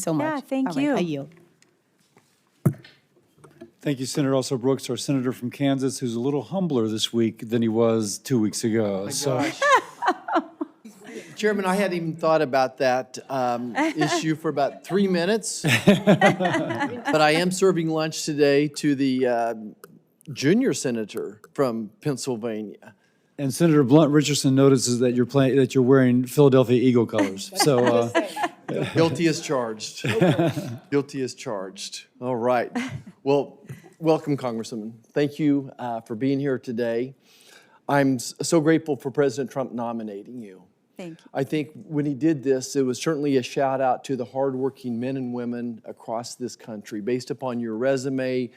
so much. Yeah, thank All right, you. I yield. Thank you, Senator Also Brooks, our senator from Kansas, who's a little humbler this week than he was 2 weeks ago. Chairman, I hadn't even thought about that issue for about 3 minutes. But I am serving lunch today to the junior senator from Pennsylvania. And Senator Blunt Richardson notices that you're wearing Philadelphia Eagle colors. So Guilty as charged. Guilty as charged. All right. Well, welcome, Congresswoman. Thank you for being here today. I'm so grateful for President Trump nominating you. Thank you. I think when he did this, it was certainly a shout out to the hardworking men and women across this country. Based upon your resume,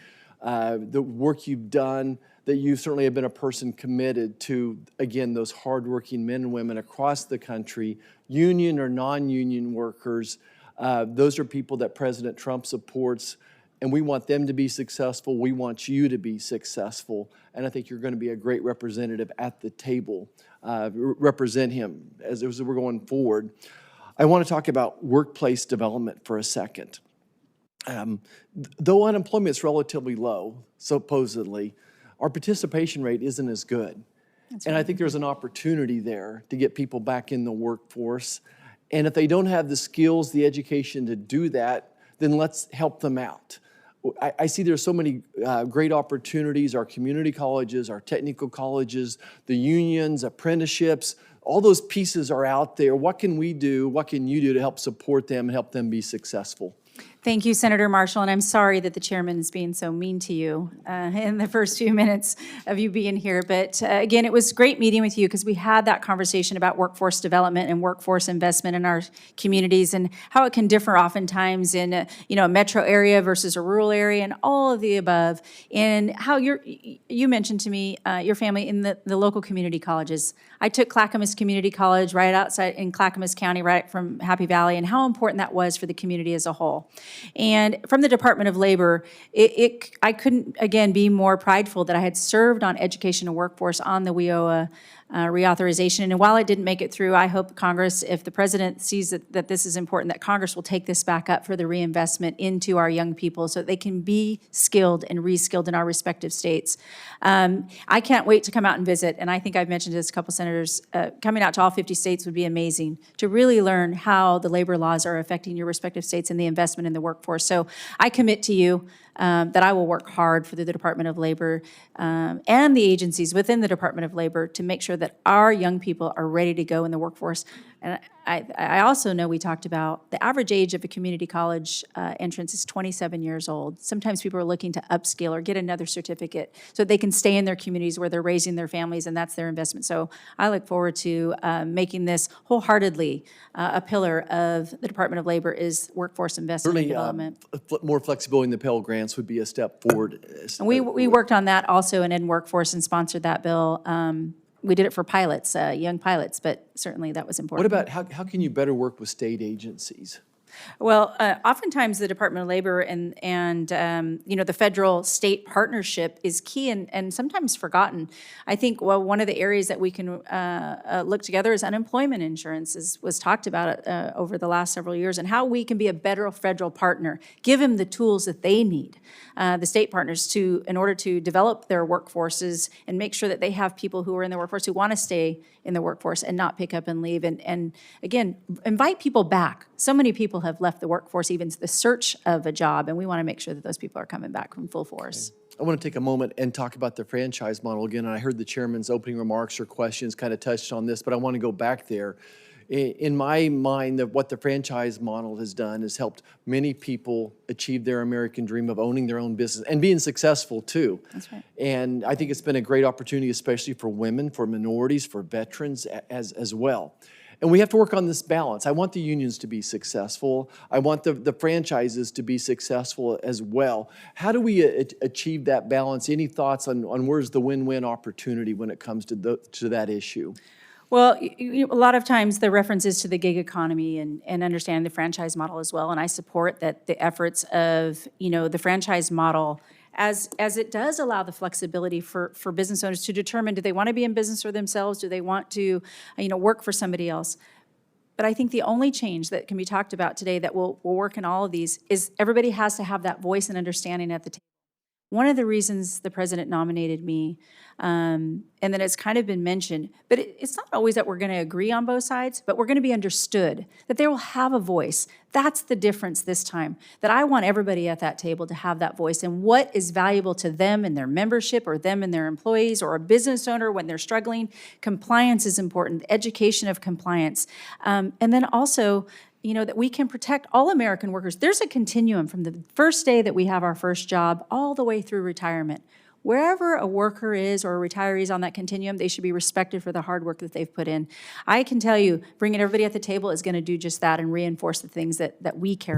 the work you've done, that you certainly have been a person committed to, again, those hardworking men and women across the country, union or non-union workers. Those are people that President Trump supports, and we want them to be successful. We want you to be successful, and I think you're going to be a great representative at the table. Represent him as we're going forward. I want to talk about workplace development for a second. Though unemployment is relatively low, supposedly, our participation rate isn't as good. And I think there's an opportunity there to get people back in the workforce. And if they don't have the skills, the education to do that, then let's help them out. I see there's so many great opportunities, our community colleges, our technical colleges, the unions, apprenticeships, all those pieces are out there. What can we do, what can you do to help support them and help them be successful? Thank you, Senator Marshall, and I'm sorry that the chairman is being so mean to you in the first few minutes of you being here. But again, it was great meeting with you because we had that conversation about workforce development and workforce investment in our communities and how it can differ oftentimes in a metro area versus a rural area and all of the above. And how you mentioned to me your family in the local community colleges. I took Clackamas Community College right outside in Clackamas County, right from Happy Valley, and how important that was for the community as a whole. And from the Department of Labor, I couldn't, again, be more prideful that I had served on education and workforce on the WIOA reauthorization. And while it didn't make it through, I hope Congress, if the president sees that this is important, that Congress will take this back up for the reinvestment into our young people so that they can be skilled and reskilled in our respective states. I can't wait to come out and visit, and I think I've mentioned this to a couple senators, coming out to all 50 states would be amazing to really learn how the labor laws are affecting your respective states and the investment in the workforce. So I commit to you that I will work hard for the Department of Labor and the agencies within the Department of Labor to make sure that our young people are ready to go in the workforce. And I also know we talked about the average age of a community college entrance is 27 years old. Sometimes people are looking to upskill or get another certificate so they can stay in their communities where they're raising their families, and that's their investment. So I look forward to making this wholeheartedly a pillar of the Department of Labor is workforce investment and development. More flexibility in the Pell Grants would be a step forward. And we worked on that also in workforce and sponsored that bill. We did it for pilots, young pilots, but certainly that was important. What about how can you better work with state agencies? Well, oftentimes the Department of Labor and the federal-state partnership is key and sometimes forgotten. I think one of the areas that we can look together is unemployment insurance, was talked about over the last several years, and how we can be a better federal partner, give them the tools that they need, the state partners, in order to develop their workforces and make sure that they have people who are in the workforce who want to stay in the workforce and not pick up and leave. And again, invite people back. So many people have left the workforce, even the search of a job, and we want to make sure that those people are coming back from full force. I want to take a moment and talk about the franchise model again. And I heard the chairman's opening remarks or questions kind of touched on this, but I want to go back there. In my mind, what the franchise model has done is helped many people achieve their American dream of owning their own business and being successful too. That's right. And I think it's been a great opportunity, especially for women, for minorities, for veterans as well. And we have to work on this balance. I want the unions to be successful. I want the franchises to be successful as well. How do we achieve that balance? Any thoughts on where's the win-win opportunity when it comes to that issue? Well, a lot of times the reference is to the gig economy and understand the franchise model as well. And I support that the efforts of, the franchise model as it does allow the flexibility for business owners to determine, do they want to be in business for themselves? Do they want to, work for somebody else? But I think the only change that can be talked about today that will work in all of these is everybody has to have that voice and understanding at the table. One of the reasons the president nominated me, and then it's kind of been mentioned, but it's not always that we're going to agree on both sides, but we're going to be understood, that they will have a voice. That's the difference this time, that I want everybody at that table to have that voice and what is valuable to them and their membership or them and their employees or a business owner when they're struggling. Compliance is important, education of compliance. And then also, that we can protect all American workers. There's a continuum from the first day that we have our first job all the way through retirement. Wherever a worker is or a retiree is on that continuum, they should be respected for the hard work that they've put in. I can tell you, bringing everybody at the table is going to do just that and reinforce the things that we care